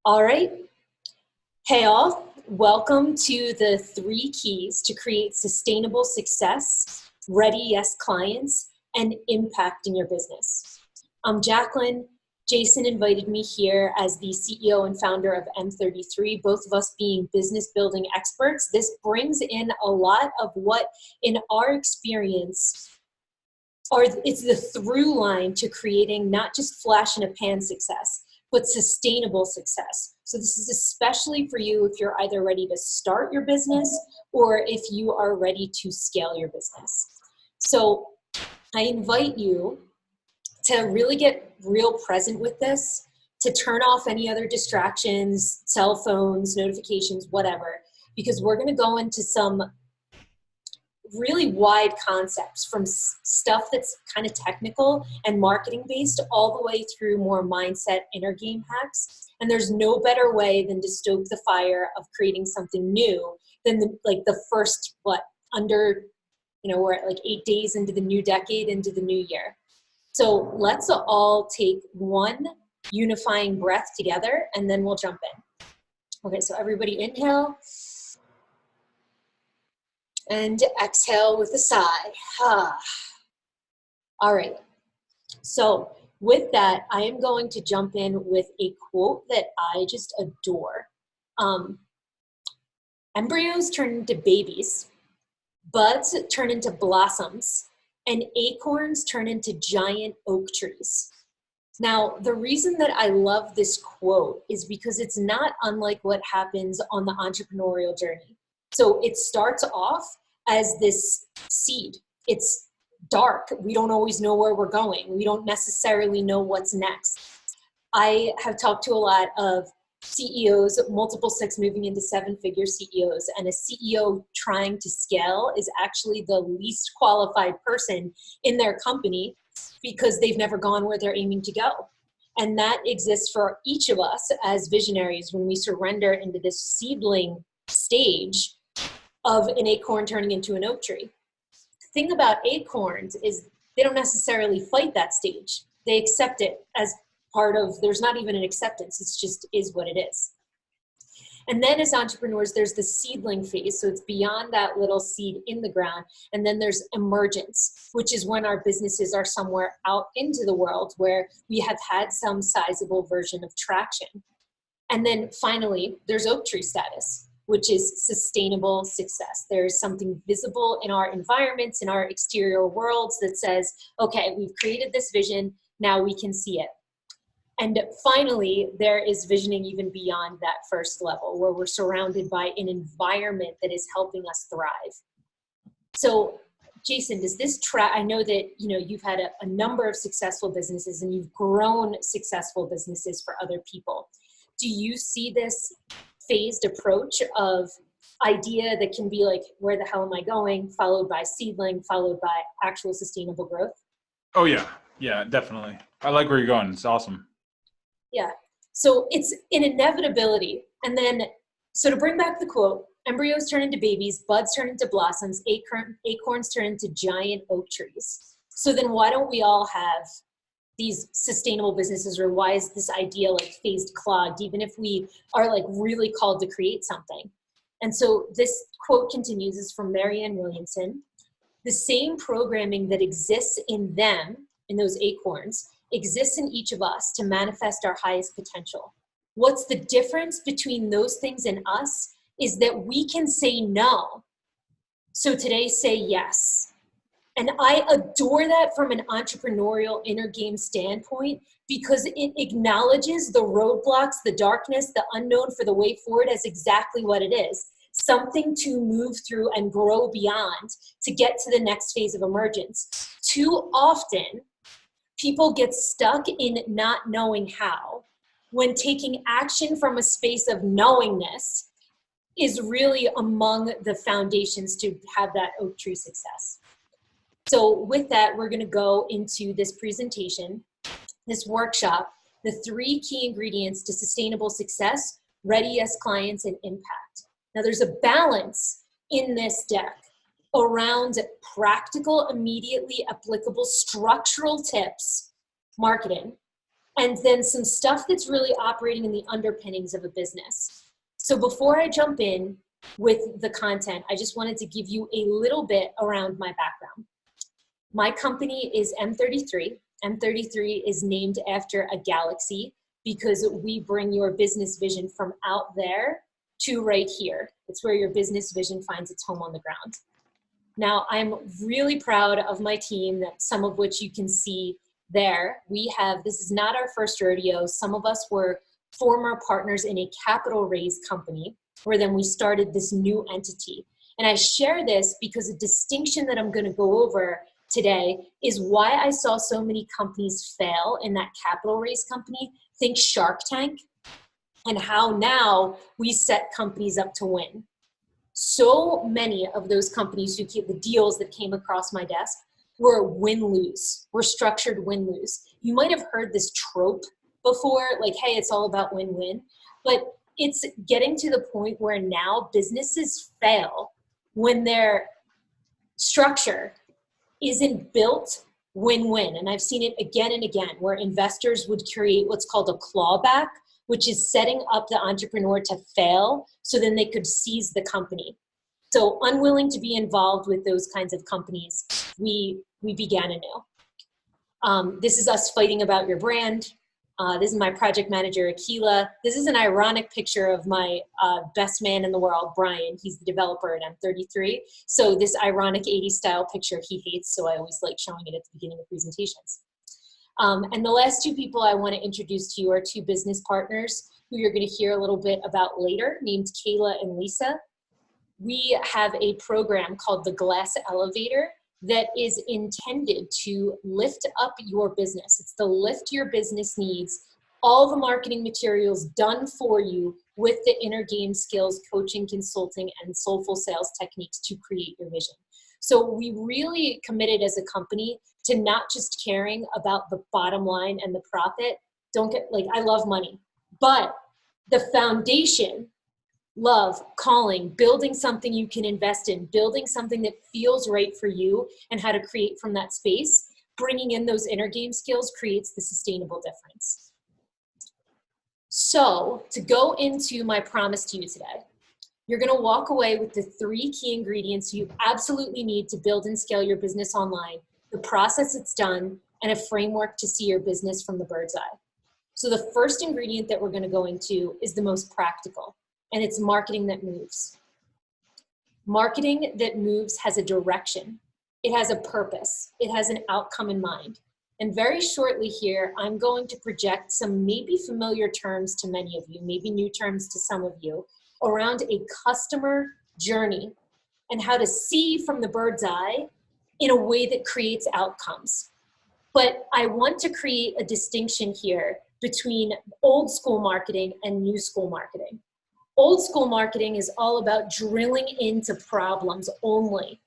All right. Hey, all. Welcome to the 3 keys to create sustainable success, ready yes clients, and impact in your business. I'm Jaclyn. Jason invited me here as the CEO and founder of M33, both of us being business building experts. This brings in a lot of what, in our experience, it's the through line to creating not just flash in a pan success, but sustainable success. So this is especially for you if you're either ready to start your business or if you are ready to scale your business. So I invite you to really get real present with this, to turn off any other distractions, cell phones, notifications, whatever, because we're going to go into some really wide concepts, from stuff that's kind of technical and marketing based all the way through more mindset inner game hacks. And there's no better way than to stoke the fire of creating something new than the first, we're at 8 days into the new decade, into the new year. So let's all take one unifying breath together and then we'll jump in. Okay, so everybody inhale. And exhale with a sigh. All right. So with that, I am going to jump in with a quote that I just adore. Embryos turn into babies, buds turn into blossoms, and acorns turn into giant oak trees. Now, the reason that I love this quote is because it's not unlike what happens on the entrepreneurial journey. So it starts off as this seed. It's dark. We don't always know where we're going. We don't necessarily know what's next. I have talked to a lot of CEOs, multiple 6 moving into 7-figure CEOs, and a CEO trying to scale is actually the least qualified person in their company because they've never gone where they're aiming to go. And that exists for each of us as visionaries when we surrender into this seedling stage of an acorn turning into an oak tree. The thing about acorns is they don't necessarily fight that stage. They accept it as part of, there's not even an acceptance, it's just is what it is. And then as entrepreneurs, there's the seedling phase. So it's beyond that little seed in the ground. And then there's emergence, which is when our businesses are somewhere out into the world where we have had some sizable version of traction. And then finally, there's oak tree status, which is sustainable success. There's something visible in our environments, in our exterior worlds that says, okay, we've created this vision, now we can see it. And finally, there is visioning even beyond that first level, where we're surrounded by an environment that is helping us thrive. So, Jason, does this track? I know that you've had a number of successful businesses and you've grown successful businesses for other people. Do you see this phased approach of idea that can be like, where the hell am I going? Followed by seedling, followed by actual sustainable growth? Oh yeah. Yeah, definitely. I like where you're going. It's awesome. Yeah. So it's an inevitability. And then, so to bring back the quote, embryos turn into babies, buds turn into blossoms, acorns turn into giant oak trees. So then why don't we all have these sustainable businesses, or why is this idea phased clogged, even if we are really called to create something? And so this quote continues, is from Marianne Williamson. The same programming that exists in them, in those acorns, exists in each of us to manifest our highest potential. What's the difference between those things and us is that we can say no. So today, say yes. And I adore that from an entrepreneurial inner game standpoint, because it acknowledges the roadblocks, the darkness, the unknown for the way forward as exactly what it is. Something to move through and grow beyond to get to the next phase of emergence. Too often, people get stuck in not knowing how, when taking action from a space of knowingness is really among the foundations to have that oak tree success. So with that, we're going to go into this presentation, this workshop, the 3 key ingredients to sustainable success, ready yes clients, and impact. Now there's a balance in this deck around practical, immediately applicable structural tips, marketing, and then some stuff that's really operating in the underpinnings of a business. So before I jump in with the content, I just wanted to give you a little bit around my background. My company is M33. M33 is named after a galaxy because we bring your business vision from out there to right here. It's where your business vision finds its home on the ground. Now, I'm really proud of my team, that some of which you can see there. This is not our first rodeo. Some of us were former partners in a capital raise company, where then we started this new entity. And I share this because a distinction that I'm going to go over today is why I saw so many companies fail in that capital raise company. Think Shark Tank, and how now we set companies up to win. So many of those companies who keep the deals that came across my desk were win-lose, were structured win-lose. You might have heard this trope before, like, hey, it's all about win-win, but it's getting to the point where now businesses fail when their structure isn't built win-win. And I've seen it again and again, where investors would create what's called a clawback, which is setting up the entrepreneur to fail so then they could seize the company. So unwilling to be involved with those kinds of companies, we began anew. This is us fighting about your brand. This is my project manager, Akila. This is an ironic picture of my best man in the world, Brian. He's the developer at M33. So this ironic 80s style picture he hates, so I always like showing it at the beginning of presentations. And the last two people I want to introduce to you are two business partners who you're going to hear a little bit about later, named Kayla and Lisa. We have a program called the Glass Elevator that is intended to lift up your business. It's the lift your business needs, all the marketing materials done for you with the inner game skills, coaching, consulting, and soulful sales techniques to create your vision. So we really committed as a company to not just caring about the bottom line and the profit. I love money, but the foundation, love, calling, building something you can invest in, building something that feels right for you, and how to create from that space, bringing in those inner game skills creates the sustainable difference. So to go into my promise to you today, you're going to walk away with the 3 key ingredients you absolutely need to build and scale your business online, the process it's done, and a framework to see your business from the bird's eye. So the first ingredient that we're going to go into is the most practical, and it's marketing that moves. Marketing that moves has a direction. It has a purpose. It has an outcome in mind. And very shortly here, I'm going to project some maybe familiar terms to many of you, maybe new terms to some of you, around a customer journey and how to see from the bird's eye in a way that creates outcomes. But I want to create a distinction here between old school marketing and new school marketing. Old school marketing is all about drilling into problems only.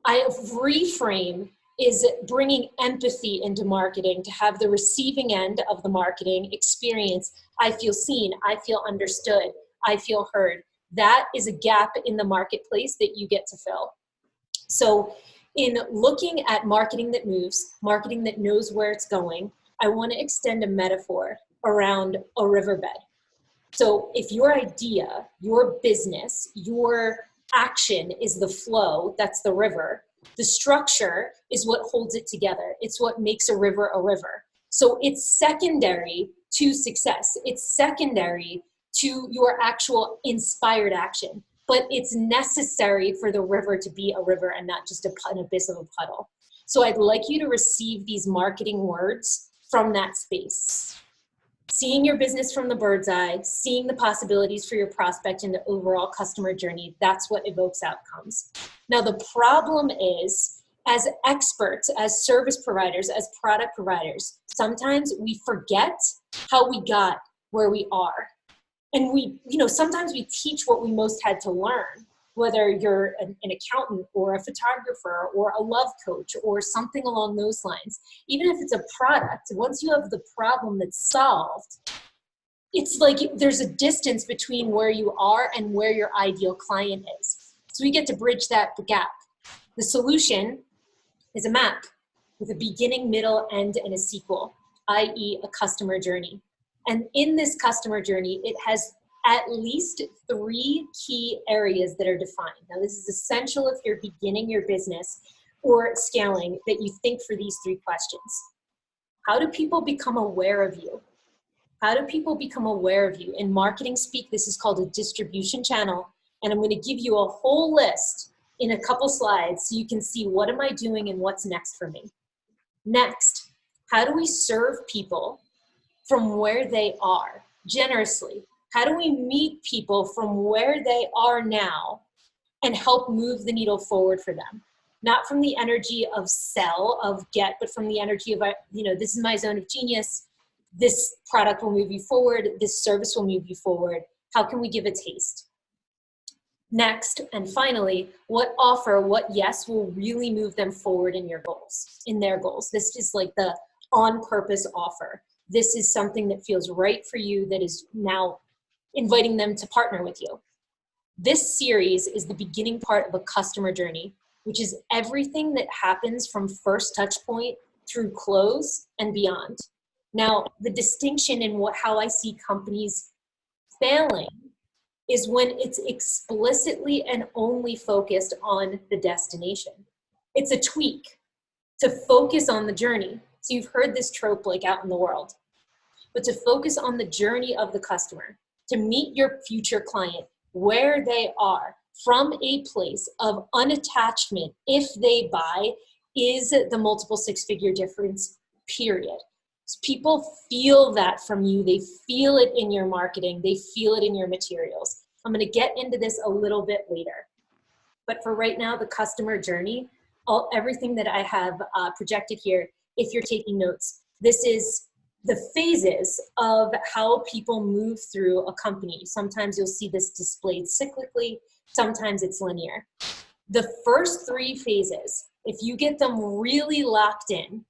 Reframe is bringing empathy into marketing to have the receiving end of the marketing experience. I feel seen, I feel understood, I feel heard. That is a gap in the marketplace that you get to fill. So in looking at marketing that moves, marketing that knows where it's going, I want to extend a metaphor around a riverbed. So if your idea, your business, your action is the flow, that's the river, the structure is what holds it together. It's what makes a river a river. So it's secondary to success. It's secondary to your actual inspired action, but it's necessary for the river to be a river and not just an abyss of a puddle. So I'd like you to receive these marketing words from that space. Seeing your business from the bird's eye, seeing the possibilities for your prospect and the overall customer journey, that's what evokes outcomes. Now, the problem is, as experts, as service providers, as product providers, sometimes we forget how we got where we are. And sometimes we teach what we most had to learn, whether you're an accountant or a photographer or a love coach or something along those lines. Even if it's a product, once you have the problem that's solved, it's like there's a distance between where you are and where your ideal client is. So we get to bridge that gap. The solution is a map with a beginning, middle, end, and a sequel. i.e. a customer journey. And in this customer journey, it has at least 3 key areas that are defined. Now, this is essential if you're beginning your business or scaling, that you think for these 3 questions. How do people become aware of you? How do people become aware of you? In marketing speak, this is called a distribution channel. And I'm going to give you a whole list in a couple slides so you can see what am I doing and what's next for me. Next, how do we serve people from where they are generously? How do we meet people from where they are now and help move the needle forward for them? Not from the energy of sell, of get, but from the energy of, this is my zone of genius. This product will move you forward. This service will move you forward. How can we give a taste? Next, and finally, what offer, what yes will really move them forward in your goals, in their goals. This is like the on-purpose offer. This is something that feels right for you, that is now inviting them to partner with you. This series is the beginning part of a customer journey, which is everything that happens from first touch point through close and beyond. Now, the distinction in how I see companies failing is when it's explicitly and only focused on the destination. It's a tweak to focus on the journey. So you've heard this trope like out in the world, but to focus on the journey of the customer, to meet your future client where they are from a place of unattachment, if they buy, is the multiple 6-figure difference, period. So people feel that from you. They feel it in your marketing. They feel it in your materials. I'm going to get into this a little bit later. But for right now, the customer journey, everything that I have projected here, if you're taking notes, this is the phases of how people move through a company. Sometimes you'll see this displayed cyclically. Sometimes it's linear. The first 3 phases, if you get them really locked in,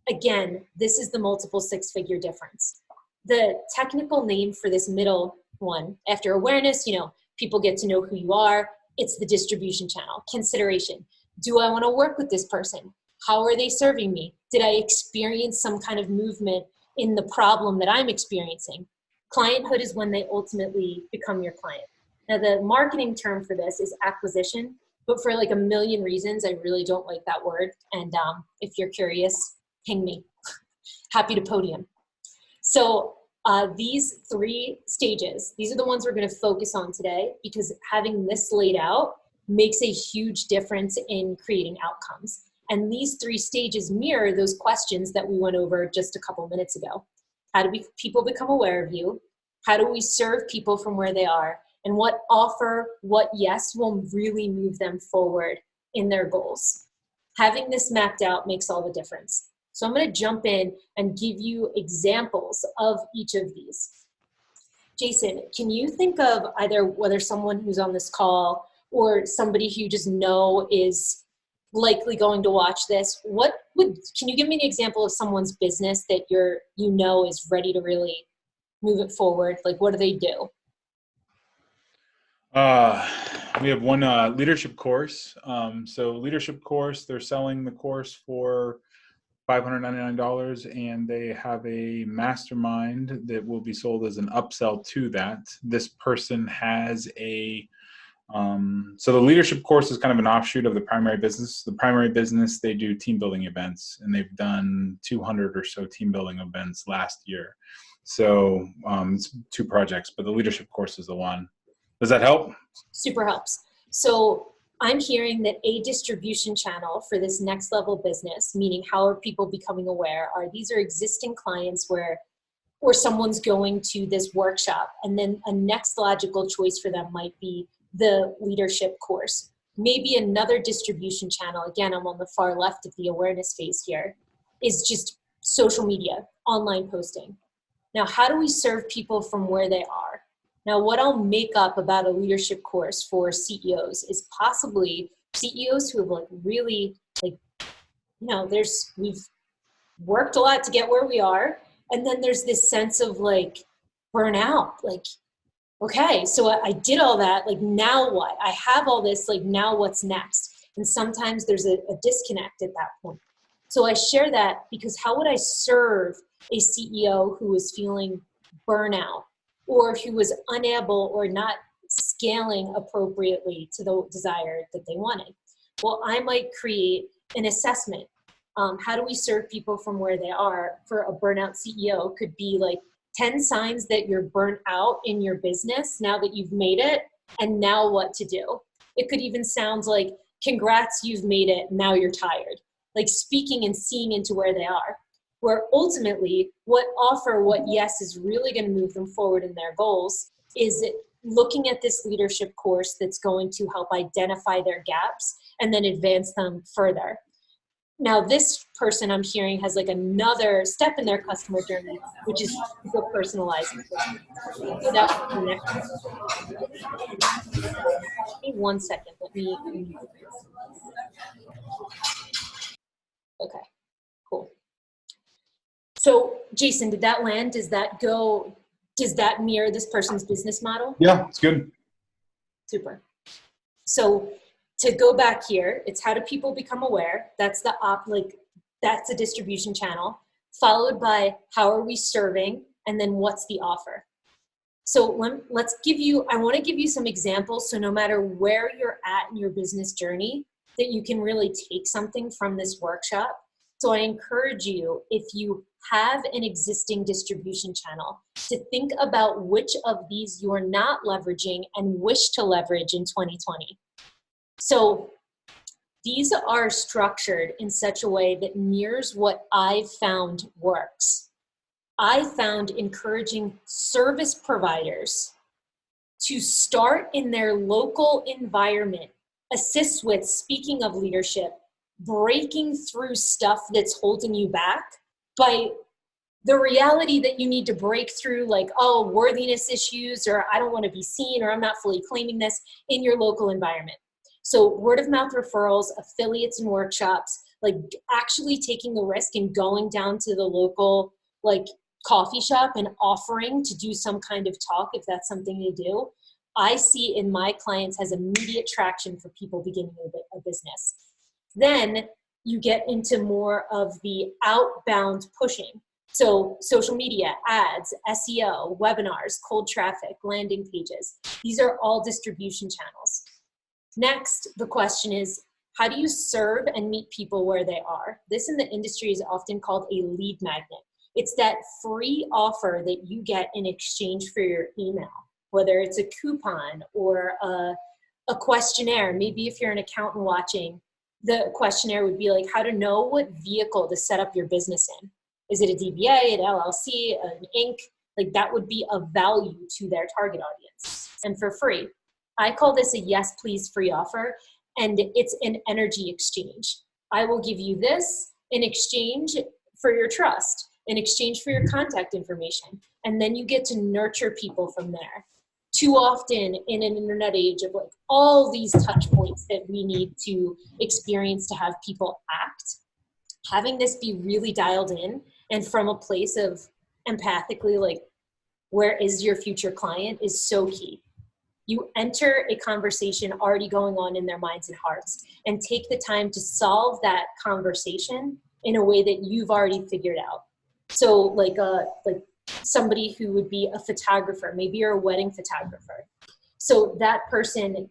again, this is the multiple 6-figure difference. The technical name for this middle one, after awareness, people get to know who you are. It's the distribution channel. Consideration. Do I want to work with this person? How are they serving me? Did I experience some kind of movement in the problem that I'm experiencing? Clienthood is when they ultimately become your client. Now, the marketing term for this is acquisition, but for like a million reasons, I really don't like that word. And if you're curious, ping me. Happy to podium. So these 3 stages, these are the ones we're going to focus on today, because having this laid out makes a huge difference in creating outcomes. And these 3 stages mirror those questions that we went over just a couple minutes ago. How do people become aware of you? How do we serve people from where they are? And what offer, what yes will really move them forward in their goals? Having this mapped out makes all the difference. So I'm going to jump in and give you examples of each of these. Jason, can you think of either whether someone who's on this call or somebody who you just know is likely going to watch this, can you give me an example of someone's business that is ready to really move it forward? Like, what do they do? We have one leadership course. So leadership course, they're selling the course for $599, and they have a mastermind that will be sold as an upsell to that. This person has so the leadership course is kind of an offshoot of the primary business. The primary business, they do team building events, and they've done 200 or so team building events last year. So it's 2 projects, but the leadership course is the one. Does that help? Super helps. So I'm hearing that a distribution channel for this next level business, meaning how are people becoming aware, these are existing clients where someone's going to this workshop, and then a next logical choice for them might be the leadership course. Maybe another distribution channel, again, I'm on the far left of the awareness phase here, is just social media, online posting. Now, how do we serve people from where they are? Now, what I'll make up about a leadership course for CEOs is possibly CEOs who have we've worked a lot to get where we are. And then there's this sense of burnout, okay, so I did all that, now what? I have all this, now what's next? And sometimes there's a disconnect at that point. So I share that because how would I serve a CEO who was feeling burnout or who was unable or not scaling appropriately to the desire that they wanted? Well, I might create an assessment. How do we serve people from where they are? For a burnout CEO, could be like 10 signs that you're burnt out in your business now that you've made it, and now what to do. It could even sound like, congrats, you've made it, now you're tired. Like speaking and seeing into where they are. Where ultimately, what offer, what yes is really going to move them forward in their goals is looking at this leadership course that's going to help identify their gaps and then advance them further. Now, this person I'm hearing has like another step in their customer journey, which is super personalizing. So that's the next one. Give me 1 second. Let me. Okay, cool. So, Jason, did that land? Does that mirror this person's business model? Yeah, it's good. Super. So to go back here, it's how do people become aware? That's that's a distribution channel, followed by how are we serving, and then what's the offer? So I want to give you some examples. So no matter where you're at in your business journey, that you can really take something from this workshop. So I encourage you, if you have an existing distribution channel, to think about which of these you're not leveraging and wish to leverage in 2020. So these are structured in such a way that mirrors what I've found works. I found encouraging service providers to start in their local environment, assist with, speaking of leadership, breaking through stuff that's holding you back by the reality that you need to break through, like, oh, worthiness issues, or I don't want to be seen, or I'm not fully claiming this in your local environment. So word of mouth referrals, affiliates and workshops, like actually taking the risk and going down to the local like coffee shop and offering to do some kind of talk if that's something you do. I see in my clients has immediate traction for people beginning a business. Then you get into more of the outbound pushing. So social media, ads, SEO, webinars, cold traffic, landing pages. These are all distribution channels. Next, the question is, how do you serve and meet people where they are? This in the industry is often called a lead magnet. It's that free offer that you get in exchange for your email, whether it's a coupon or a questionnaire. Maybe if you're an accountant watching, the questionnaire would be like how to know what vehicle to set up your business in. Is it a DBA, an LLC, an Inc.? Like that would be of value to their target audience and for free. I call this a yes, please free offer, and it's an energy exchange. I will give you this in exchange for your trust, in exchange for your contact information, and then you get to nurture people from there. Too often in an internet age of like all these touch points that we need to experience to have people act, having this be really dialed in and from a place of empathically like, where is your future client is so key. You enter a conversation already going on in their minds and hearts and take the time to solve that conversation in a way that you've already figured out. So like somebody who would be a photographer, maybe you're a wedding photographer. So that person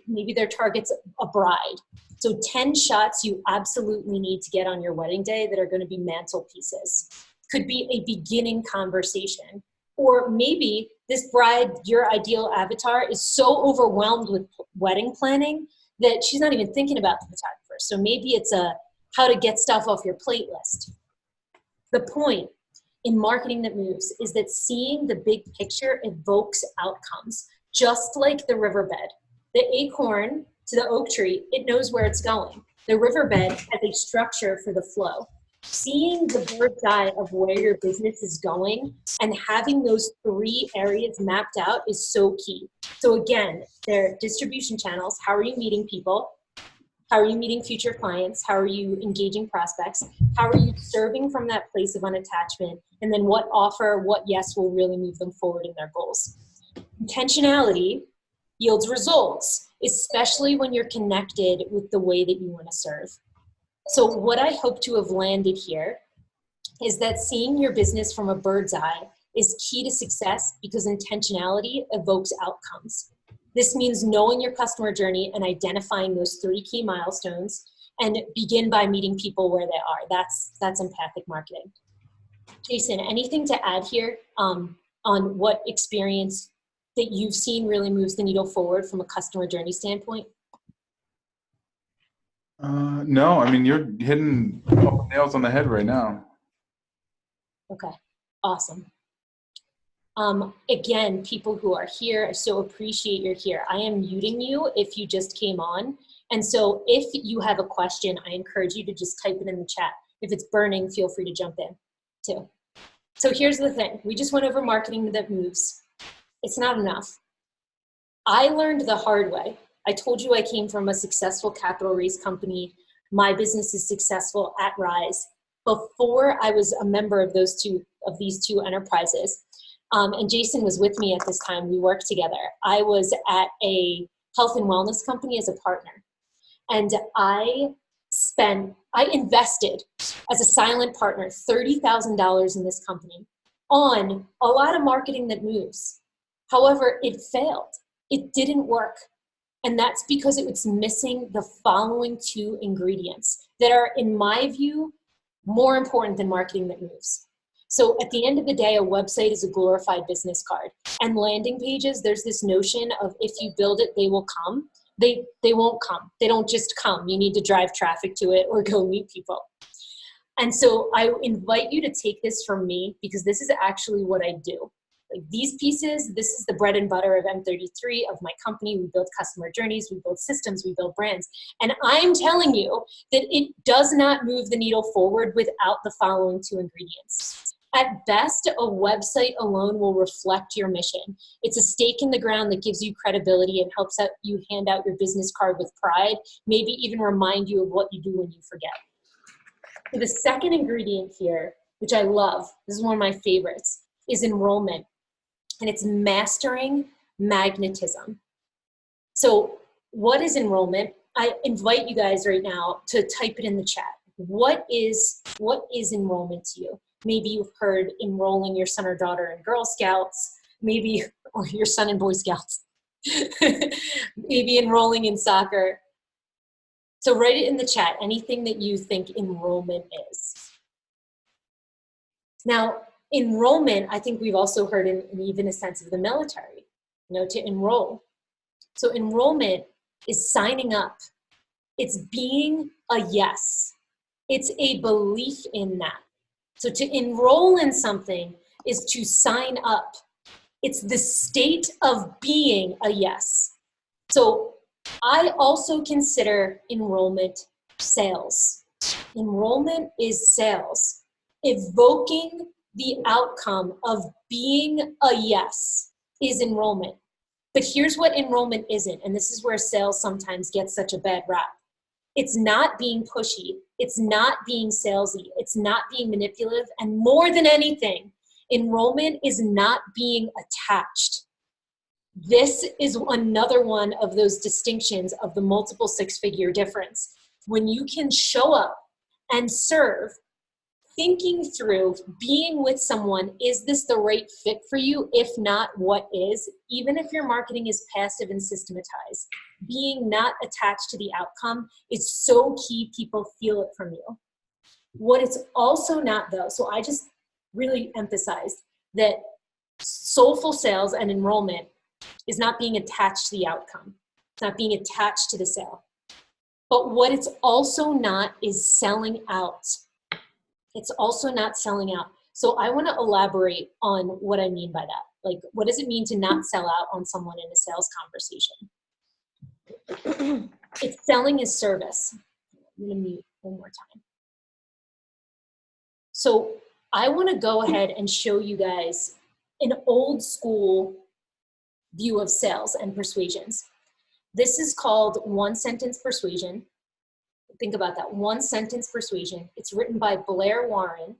maybe their target's a bride. So 10 shots you absolutely need to get on your wedding day that are going to be mantelpieces. Could be a beginning conversation. Or maybe this bride, your ideal avatar, is so overwhelmed with wedding planning that she's not even thinking about the photographer. So maybe it's a how to get stuff off your plate list. The point in marketing that moves is that seeing the big picture evokes outcomes, just like the riverbed. The acorn to the oak tree, it knows where it's going. The riverbed has a structure for the flow. Seeing the bird's eye of where your business is going and having those 3 areas mapped out is so key. So again, they're distribution channels. How are you meeting people? How are you meeting future clients? How are you engaging prospects? How are you serving from that place of unattachment? And then what offer, what yes will really move them forward in their goals? Intentionality yields results, especially when you're connected with the way that you want to serve. So what I hope to have landed here is that seeing your business from a bird's eye is key to success because intentionality evokes outcomes. This means knowing your customer journey and identifying those 3 key milestones, and begin by meeting people where they are. That's empathic marketing. Jason, anything to add here on what experience that you've seen really moves the needle forward from a customer journey standpoint? No, I mean, you're hitting all the nails on the head right now. Okay, awesome. Again, people who are here, I so appreciate you're here. I am muting you if you just came on. And so if you have a question, I encourage you to just type it in the chat. If it's burning, feel free to jump in too. So here's the thing. We just went over marketing that moves. It's not enough. I learned the hard way. I told you I came from a successful capital raise company. My business is successful at Rise. Before I was a member of these two enterprises, and Jason was with me at this time, we worked together. I was at a health and wellness company as a partner. And I invested as a silent partner $30,000 in this company on a lot of marketing that moves. However, it failed. It didn't work. And that's because it was missing the following 2 ingredients that are, in my view, more important than marketing that moves. So at the end of the day, a website is a glorified business card. And landing pages, there's this notion of if you build it, they will come. They won't come. They don't just come. You need to drive traffic to it or go meet people. And so I invite you to take this from me because this is actually what I do. Like these pieces, this is the bread and butter of M33, of my company. We build customer journeys, we build systems, we build brands. And I'm telling you that it does not move the needle forward without the following 2 ingredients. At best, a website alone will reflect your mission. It's a stake in the ground that gives you credibility and helps you hand out your business card with pride, maybe even remind you of what you do when you forget. So the second ingredient here, which I love, this is one of my favorites, is enrollment. And it's mastering magnetism. So what is enrollment? I invite you guys right now to type it in the chat. What is enrollment to you? Maybe you've heard enrolling your son or daughter in Girl Scouts, maybe, or your son in Boy Scouts, maybe enrolling in soccer. So write it in the chat, anything that you think enrollment is. Now, enrollment, I think we've also heard in even a sense of the military, to enroll. So enrollment is signing up. It's being a yes. It's a belief in that. So to enroll in something is to sign up. It's the state of being a yes. So I also consider enrollment sales. Enrollment is sales. Evoking the outcome of being a yes is enrollment. But here's what enrollment isn't, and this is where sales sometimes gets such a bad rap. It's not being pushy. It's not being salesy. It's not being manipulative. And more than anything, enrollment is not being attached. This is another one of those distinctions of the multiple 6-figure difference. When you can show up and serve, thinking through being with someone, is this the right fit for you? If not, what is? Even if your marketing is passive and systematized, being not attached to the outcome is so key. People feel it from you. What it's also not though, so I just really emphasized that soulful sales and enrollment is not being attached to the outcome. It's not being attached to the sale. But what it's also not is selling out. It's also not selling out. So I want to elaborate on what I mean by that. Like, what does it mean to not sell out on someone in a sales conversation? It's selling as service. I'm going to mute one more time. So I want to go ahead and show you guys an old school view of sales and persuasions. This is called one-sentence persuasion. Think about that, one-sentence persuasion. It's written by Blair Warren.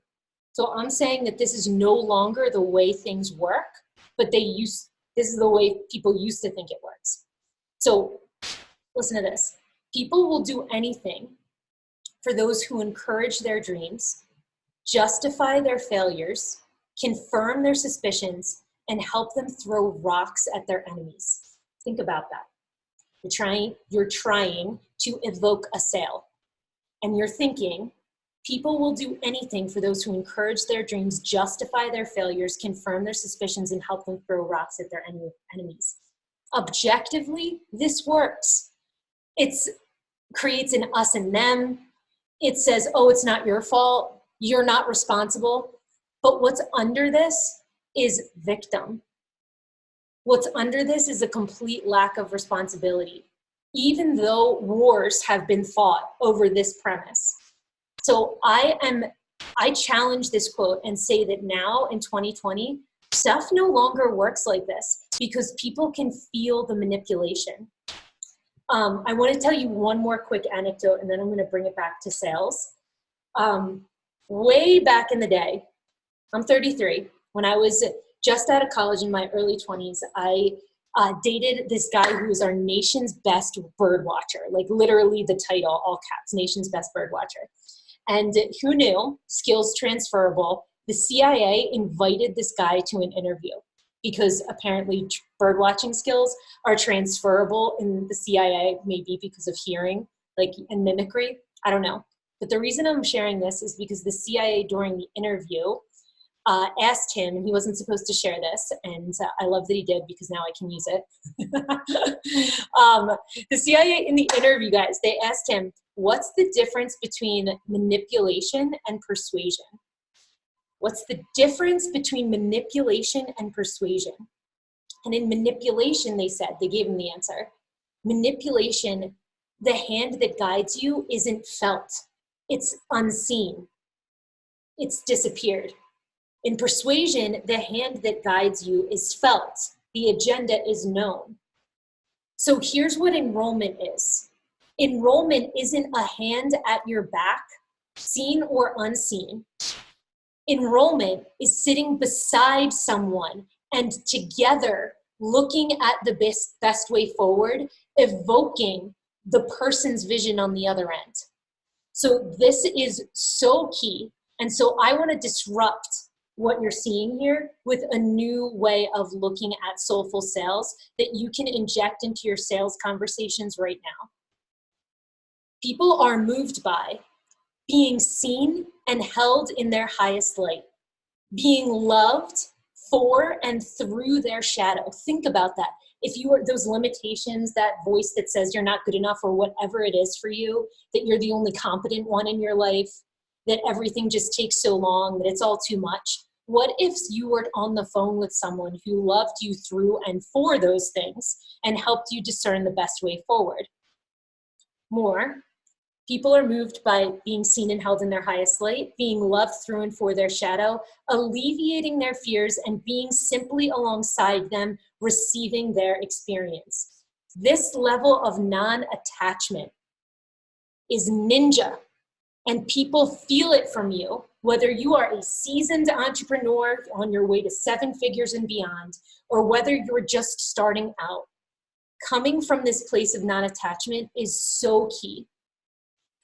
So I'm saying that this is no longer the way things work, but this is the way people used to think it works. So listen to this. People will do anything for those who encourage their dreams, justify their failures, confirm their suspicions, and help them throw rocks at their enemies. Think about that. You're trying to evoke a sale, and you're thinking, people will do anything for those who encourage their dreams, justify their failures, confirm their suspicions, and help them throw rocks at their enemies. Objectively, this works. It creates an us and them. It says, oh, it's not your fault. You're not responsible. But what's under this is victim. What's under this is a complete lack of responsibility, even though wars have been fought over this premise. So I challenge this quote and say that now in 2020, stuff no longer works like this because people can feel the manipulation. I want to tell you one more quick anecdote, and then I'm going to bring it back to sales. Way back in the day, I'm 33. When I was just out of college in my early 20s, I dated this guy who was our nation's best bird watcher, like literally the title, all caps, nation's best bird watcher. And who knew? Skills transferable. The CIA invited this guy to an interview because apparently bird watching skills are transferable in the CIA, maybe because of hearing, like, and mimicry. I don't know. But the reason I'm sharing this is because the CIA during the interview asked him, and he wasn't supposed to share this, and I love that he did because now I can use it. The CIA in the interview, guys, they asked him, what's the difference between manipulation and persuasion? What's the difference between manipulation and persuasion? And in manipulation, they said, they gave him the answer. Manipulation, the hand that guides you isn't felt. It's unseen. It's disappeared. In persuasion, the hand that guides you is felt. The agenda is known. So here's what enrollment is. Enrollment isn't a hand at your back, seen or unseen. Enrollment is sitting beside someone and together looking at the best way forward, evoking the person's vision on the other end. So this is so key. And so I want to disrupt what you're seeing here with a new way of looking at soulful sales that you can inject into your sales conversations right now. People are moved by being seen and held in their highest light, being loved for and through their shadow. Think about that. If you are those limitations, that voice that says you're not good enough or whatever it is for you, that you're the only competent one in your life, that everything just takes so long, that it's all too much. What if you were on the phone with someone who loved you through and for those things and helped you discern the best way forward? More, people are moved by being seen and held in their highest light, being loved through and for their shadow, alleviating their fears, and being simply alongside them, receiving their experience. This level of non-attachment is ninja, and people feel it from you, whether you are a seasoned entrepreneur on your way to 7 figures and beyond, or whether you're just starting out. Coming from this place of non-attachment is so key.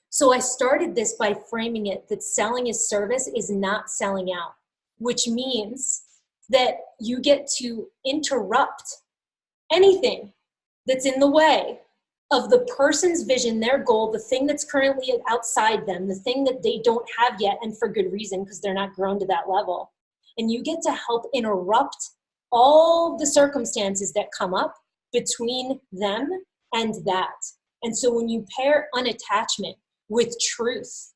So I started this by framing it that selling as service is not selling out, which means that you get to interrupt anything that's in the way of the person's vision, their goal, the thing that's currently outside them, the thing that they don't have yet, and for good reason, because they're not grown to that level. And you get to help interrupt all the circumstances that come up between them and that. And so when you pair unattachment with truth,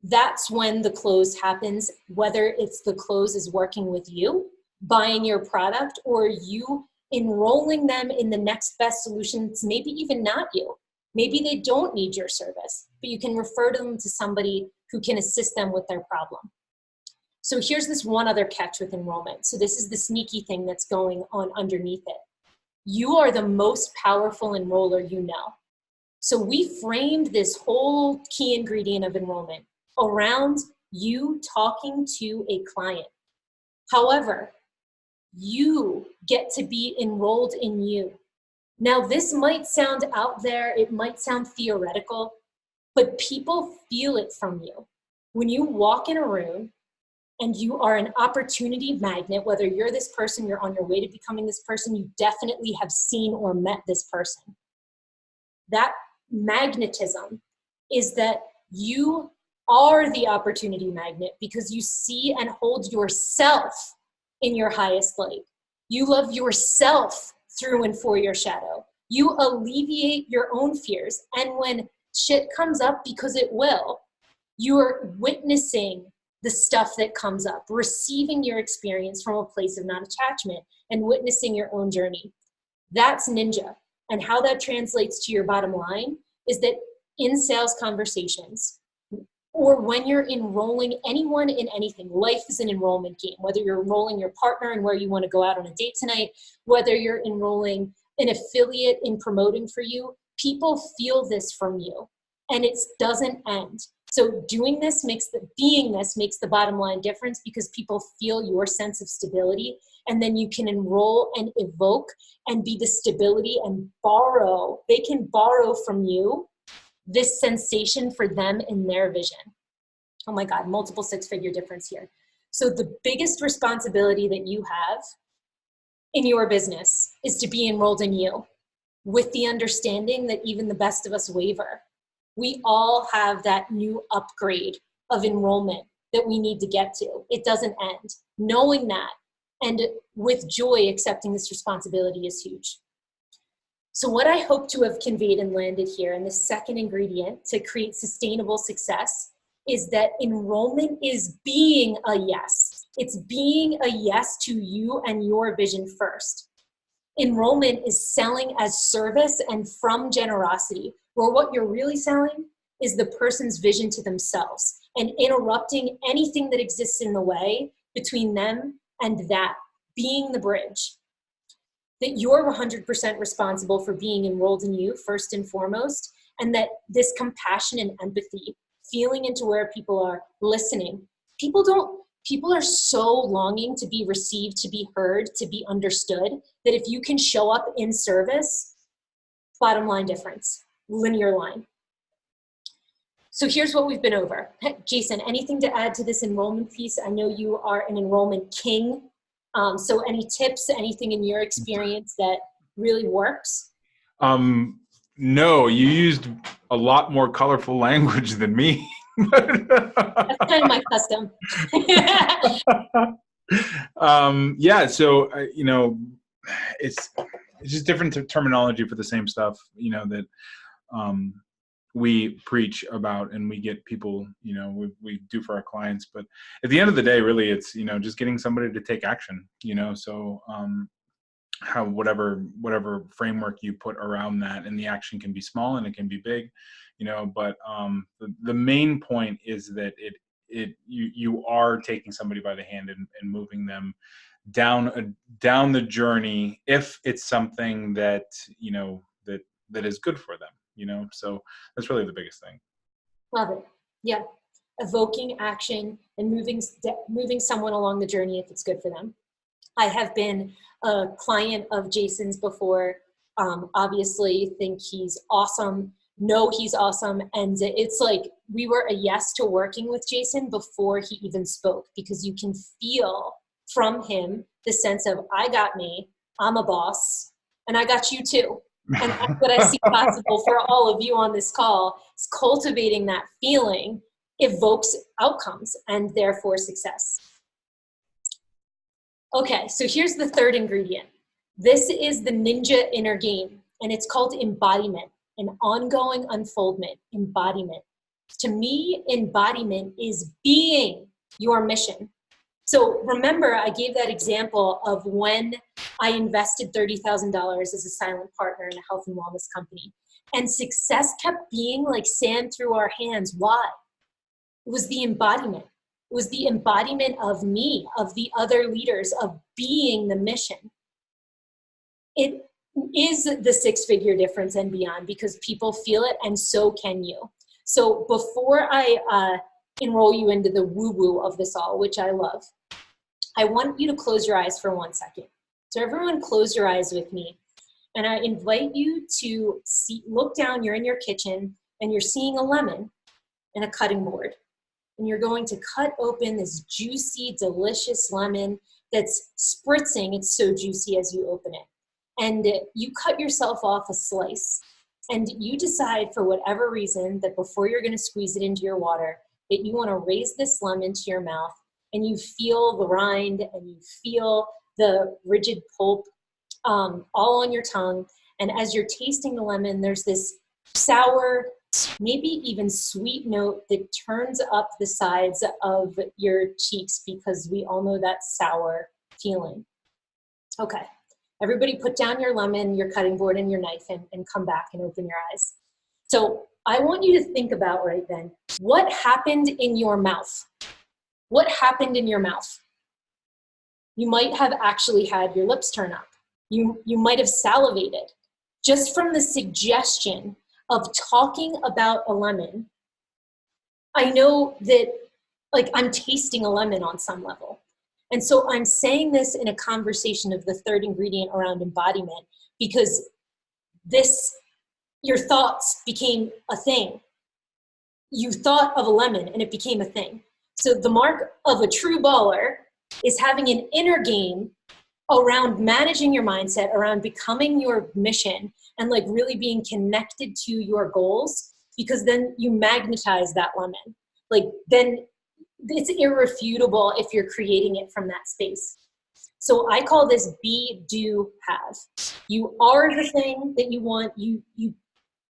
that's when the close happens, whether it's the close is working with you, buying your product, or you enrolling them in the next best solutions, maybe even not you. Maybe they don't need your service, but you can refer them to somebody who can assist them with their problem. So here's this one other catch with enrollment. So this is the sneaky thing that's going on underneath it. You are the most powerful enroller you know. So we framed this whole key ingredient of enrollment around you talking to a client. However, you get to be enrolled in you. Now, this might sound out there, it might sound theoretical, but people feel it from you. When you walk in a room and you are an opportunity magnet, whether you're this person, you're on your way to becoming this person, you definitely have seen or met this person. That magnetism is that you are the opportunity magnet because you see and hold yourself in your highest light. You love yourself through and for your shadow. You alleviate your own fears. And when shit comes up, because it will, you're witnessing the stuff that comes up, receiving your experience from a place of non-attachment and witnessing your own journey. That's ninja. And how that translates to your bottom line is that in sales conversations, or when you're enrolling anyone in anything, life is an enrollment game. Whether you're enrolling your partner and where you want to go out on a date tonight, whether you're enrolling an affiliate in promoting for you, people feel this from you and it doesn't end. So being this makes the bottom line difference because people feel your sense of stability, and then you can enroll and evoke and be the stability and borrow. They can borrow from you this sensation for them in their vision. Oh my God, multiple six-figure difference here. So the biggest responsibility that you have in your business is to be enrolled in you, with the understanding that even the best of us waver. We all have that new upgrade of enrollment that we need to get to. It doesn't end. Knowing that and with joy accepting this responsibility is huge. So what I hope to have conveyed and landed here, and the second ingredient to create sustainable success, is that enrollment is being a yes. It's being a yes to you and your vision first. Enrollment is selling as service and from generosity, where what you're really selling is the person's vision to themselves and interrupting anything that exists in the way between them and that, being the bridge. That you're 100% responsible for being enrolled in you first and foremost, and that this compassion and empathy, feeling into where people are, listening. People are so longing to be received, to be heard, to be understood, that if you can show up in service, bottom line difference, linear line. So here's what we've been over. Jason, anything to add to this enrollment piece? I know you are an enrollment king. So any tips, anything in your experience that really works? No, you used a lot more colorful language than me. That's kind of my custom. Yeah, so, it's just different terminology for the same stuff, that we preach about and we get people, we do for our clients. But at the end of the day, really, it's, just getting somebody to take action, so how whatever framework you put around that, and the action can be small and it can be big, but the main point is that you are taking somebody by the hand and moving them down the journey if it's something that that is good for them, so that's really the biggest thing. Love it. Yeah. Evoking action and moving someone along the journey if it's good for them. I have been a client of Jason's before. Obviously think he's awesome. Know he's awesome. And it's like we were a yes to working with Jason before he even spoke, because you can feel from him the sense of, I got me, I'm a boss, and I got you too. And that's what I see possible for all of you on this call, is cultivating that feeling evokes outcomes and therefore success. Okay, so here's the third ingredient. This is the ninja inner game, and it's called embodiment, an ongoing unfoldment, embodiment. To me, embodiment is being your mission. So remember, I gave that example of when I invested $30,000 as a silent partner in a health and wellness company. And success kept being like sand through our hands. Why? It was the embodiment. It was the embodiment of me, of the other leaders, of being the mission. It is the six-figure difference and beyond, because people feel it, and so can you. So before I enroll you into the woo-woo of this all, which I love, I want you to close your eyes for 1 second. So everyone close your eyes with me. And I invite you to look down, you're in your kitchen, and you're seeing a lemon and a cutting board. And you're going to cut open this juicy, delicious lemon that's spritzing. It's so juicy as you open it. And you cut yourself off a slice. And you decide, for whatever reason, that before you're going to squeeze it into your water, that you want to raise this lemon to your mouth, and you feel the rind and you feel the rigid pulp all on your tongue. And as you're tasting the lemon, there's this sour, maybe even sweet note that turns up the sides of your cheeks, because we all know that sour feeling. Okay, everybody put down your lemon, your cutting board, and your knife, and come back and open your eyes. So I want you to think about right then, what happened in your mouth? What happened in your mouth? You might have actually had your lips turn up. You might have salivated. Just from the suggestion of talking about a lemon, I know that, like, I'm tasting a lemon on some level. And so I'm saying this in a conversation of the third ingredient around embodiment, because your thoughts became a thing. You thought of a lemon and it became a thing. So the mark of a true baller is having an inner game around managing your mindset, around becoming your mission, and like really being connected to your goals, because then you magnetize that lemon. Like, then it's irrefutable if you're creating it from that space. So I call this be, do, have. You are the thing that you want. You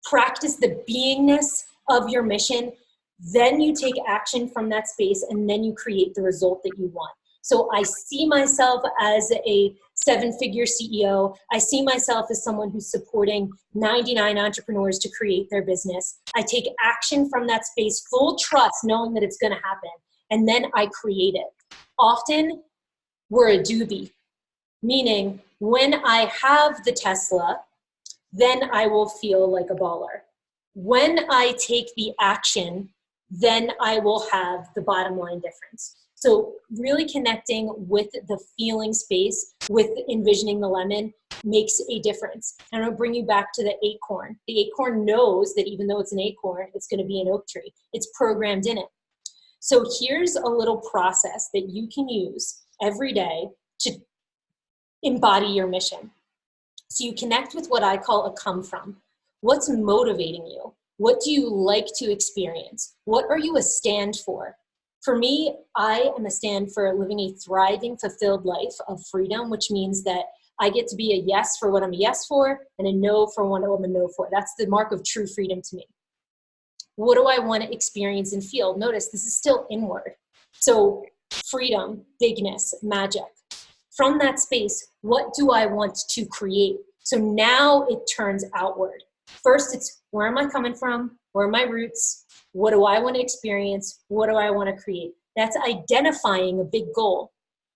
practice the beingness of your mission. Then you take action from that space, and then you create the result that you want. So I see myself as a 7-figure CEO. I see myself as someone who's supporting 99 entrepreneurs to create their business. I take action from that space, full trust, knowing that it's going to happen. And then I create it. Often we're a doobie, meaning when I have the Tesla, then I will feel like a baller. When I take the action, then I will have the bottom line difference. So really connecting with the feeling space, with envisioning the lemon, makes a difference. And I'll bring you back to the acorn. The acorn knows that even though it's an acorn, it's going to be an oak tree. It's programmed in it. So here's a little process that you can use every day to embody your mission. So you connect with what I call a come from. What's motivating you? What do you like to experience? What are you a stand for? For me, I am a stand for living a thriving, fulfilled life of freedom, which means that I get to be a yes for what I'm a yes for and a no for what I'm a no for. That's the mark of true freedom to me. What do I want to experience and feel? Notice this is still inward. So freedom, bigness, magic. From that space, what do I want to create? So now it turns outward. First, it's where am I coming from? Where are my roots? What do I want to experience? What do I want to create? That's identifying a big goal.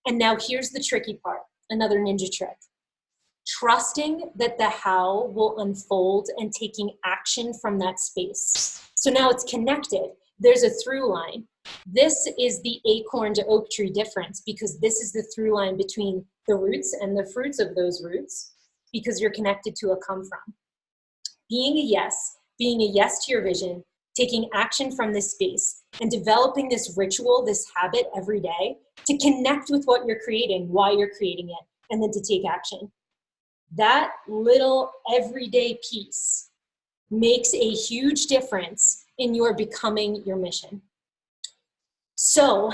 And now here's the tricky part, another ninja trick. Trusting that the how will unfold and taking action from that space. So now it's connected. There's a through line. This is the acorn to oak tree difference, because this is the through line between the roots and the fruits of those roots, because you're connected to a come from. Being a yes to your vision, taking action from this space, and developing this ritual, this habit every day to connect with what you're creating, why you're creating it, and then to take action. That little everyday piece makes a huge difference in your becoming your mission. So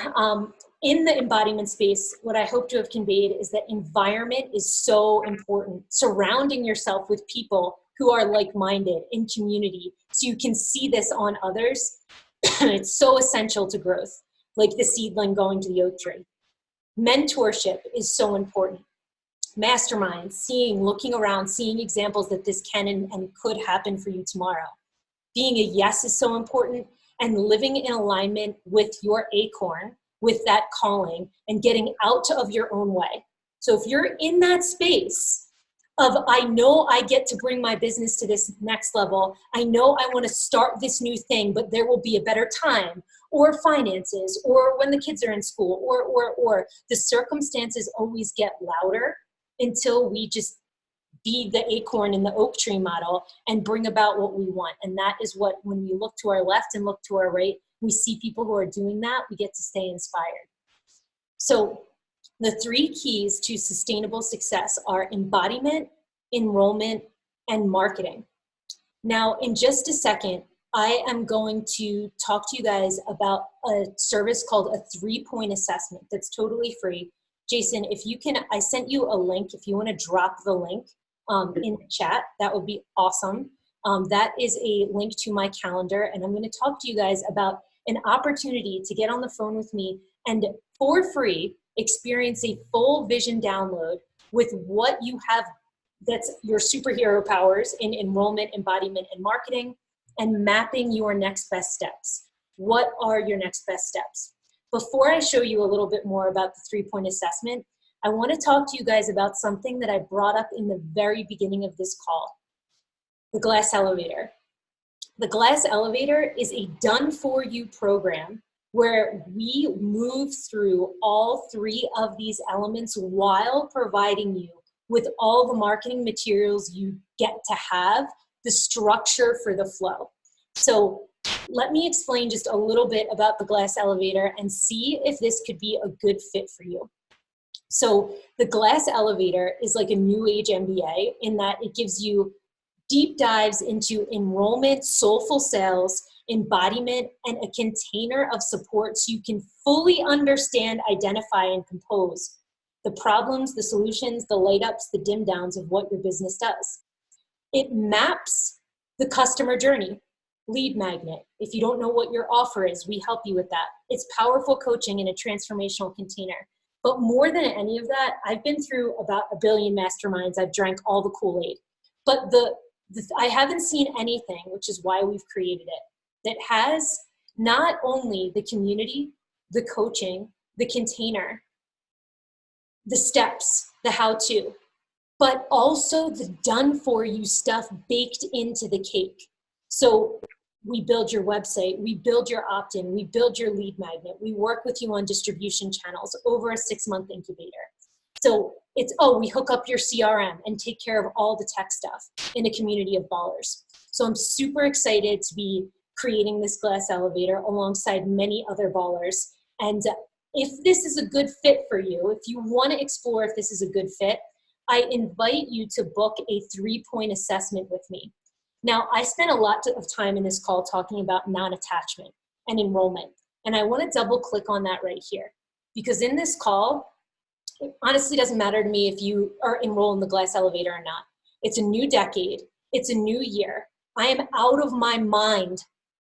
in the embodiment space, what I hope to have conveyed is that environment is so important. Surrounding yourself with people who are like-minded in community, so you can see this on others. It's so essential to growth, like the seedling going to the oak tree. Mentorship is so important. Masterminds, looking around, seeing examples that this can and could happen for you tomorrow. Being a yes is so important, and living in alignment with your acorn, with that calling, and getting out of your own way. So if you're in that space of, I know I get to bring my business to this next level, I know I want to start this new thing, but there will be a better time, or finances, or when the kids are in school, or the circumstances always get louder until we just be the acorn in the oak tree model and bring about what we want. And that is what, when we look to our left and look to our right, we see people who are doing that, we get to stay inspired. So the 3 keys to sustainable success are embodiment, enrollment, and marketing. Now, in just a second, I am going to talk to you guys about a service called a 3-point assessment that's totally free. Jason, if you can, I sent you a link. If you want to drop the link in the chat, that would be awesome. That is a link to my calendar, and I'm going to talk to you guys about an opportunity to get on the phone with me and for free experience a full vision download with what you have that's your superhero powers in enrollment, embodiment, and marketing, and mapping your next best steps. What are your next best steps? Before I show you a little bit more about the 3-point assessment, I want to talk to you guys about something that I brought up in the very beginning of this call, the glass elevator. The glass elevator is a done-for-you program where we move through all 3 of these elements while providing you with all the marketing materials you get to have, the structure for the flow. So let me explain just a little bit about the glass elevator and see if this could be a good fit for you. So the glass elevator is like a new age MBA in that it gives you deep dives into enrollment, soulful sales, embodiment, and a container of support so you can fully understand, identify, and compose the problems, the solutions, the light ups, the dim downs of what your business does. It maps the customer journey, lead magnet. If you don't know what your offer is, we help you with that. It's powerful coaching in a transformational container. But more than any of that, I've been through about 1 billion masterminds. I've drank all the Kool-Aid. But I haven't seen anything, which is why we've created it, that has not only the community, the coaching, the container, the steps, the how-to, but also the done-for-you stuff baked into the cake. So we build your website, we build your opt-in, we build your lead magnet, we work with you on distribution channels over a 6-month incubator. So it's, we hook up your CRM and take care of all the tech stuff in a community of ballers. So I'm super excited to be creating this glass elevator alongside many other ballers. And if this is a good fit for you, if you want to explore if this is a good fit, I invite you to book a 3-point assessment with me. Now, I spent a lot of time in this call talking about non-attachment and enrollment. And I want to double click on that right here. Because in this call, it honestly doesn't matter to me if you are enrolled in the glass elevator or not. It's a new decade. It's a new year. I am out of my mind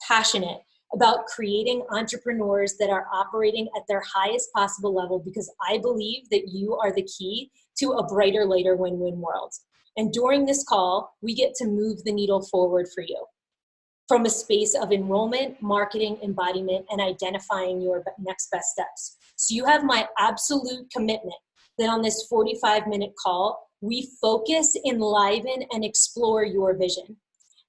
passionate about creating entrepreneurs that are operating at their highest possible level because I believe that you are the key to a brighter, later win-win world. And during this call, we get to move the needle forward for you from a space of enrollment, marketing, embodiment, and identifying your next best steps. So you have my absolute commitment that on this 45-minute call, we focus, enliven, and explore your vision.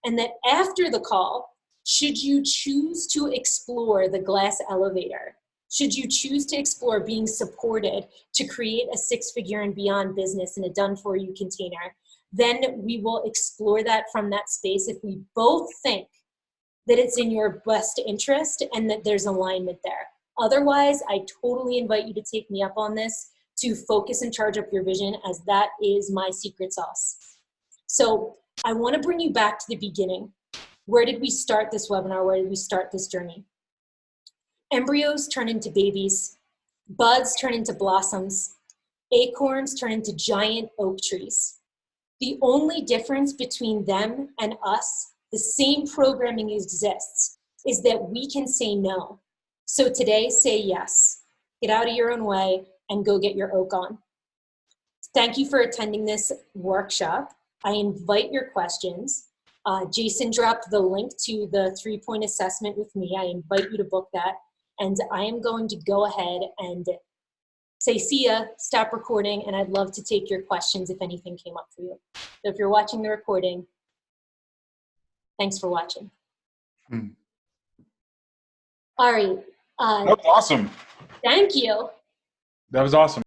And that after the call, should you choose to explore the glass elevator, should you choose to explore being supported to create a 6-figure and beyond business in a done-for-you container, then we will explore that from that space if we both think that it's in your best interest and that there's alignment there. Otherwise, I totally invite you to take me up on this to focus and charge up your vision, as that is my secret sauce. So I want to bring you back to the beginning. Where did we start this webinar? Where did we start this journey? Embryos turn into babies, buds turn into blossoms, acorns turn into giant oak trees. The only difference between them and us, the same programming exists, is that we can say no. So today, say yes. Get out of your own way and go get your oak on. Thank you for attending this workshop. I invite your questions. Jason dropped the link to the 3-point assessment with me. I invite you to book that. And I am going to go ahead and say see ya, stop recording, and I'd love to take your questions if anything came up for you. So if you're watching the recording, thanks for watching. All right. That was awesome. Thank you. That was awesome.